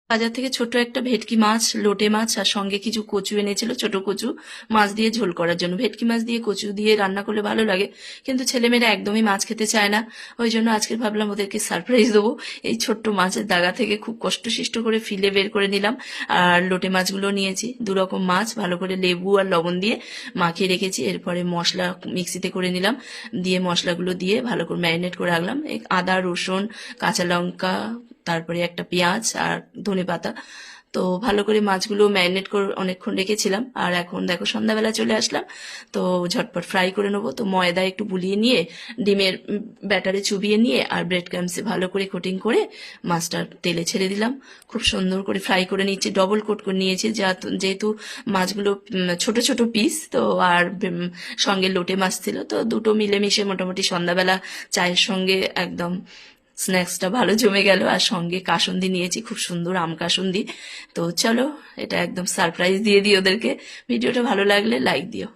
বাজার থেকে ছোট একটা ভেটকি মাছ, লোটে মাছ আর সঙ্গে কিছু কচু এনেছিল, ছোট কচু, মাছ দিয়ে ঝোল করার জন্য। ভেটকি মাছ দিয়ে কচু দিয়ে রান্না করলে ভালো লাগে, কিন্তু ছেলেমেয়েরা একদমই মাছ খেতে চায় না। ওই জন্য আজকে ভাবলাম ওদেরকে সারপ্রাইজ দেবো। এই ছোট্ট মাছের দাগা থেকে খুব কষ্টসিষ্ট করে ফিলে বের করে নিলাম। আর লোটে মাছগুলো নিয়েছি, 2 রকম মাছ, ভালো করে লেবু আর লবণ দিয়ে মাখিয়ে রেখেছি। এরপরে মশলা মিক্সিতে করে নিলাম, দিয়ে মশলাগুলো দিয়ে ভালো করে ম্যারিনেট করে রাখলাম। আদা, রসুন, কাঁচা লঙ্কা, তারপরে একটা পেঁয়াজ আর ধনেপাতা। তো ভালো করে মাছগুলো ম্যারিনেট করে অনেকক্ষণ রেখেছিলাম। আর এখন দেখো সন্ধ্যাবেলা চলে আসলাম, তো ঝটপট ফ্রাই করে নেবো। তো ময়দা একটু বুলিয়ে নিয়ে, ডিমের ব্যাটারে চুবিয়ে নিয়ে আর ব্রেড ক্রামসে ভালো করে কোটিং করে মাছটা তেলে ছেড়ে দিলাম। খুব সুন্দর করে ফ্রাই করে নিচ্ছি, ডবল কোট করে নিয়েছি, যেহেতু মাছগুলো ছোট ছোট পিস তো। আর সঙ্গে লোটে মাছ ছিল, তো দুটো মিলেমিশে মোটামুটি সন্ধ্যাবেলা চায়ের সঙ্গে একদম স্ন্যাক্সটা ভালো জমে গেল। আর সঙ্গে কাসুন্দি নিয়েছি, খুব সুন্দর আম কাসুন্দি। তো চলো, এটা একদম সারপ্রাইজ দিয়ে দিই ওদেরকে। ভিডিওটা ভালো লাগলে লাইক দিও।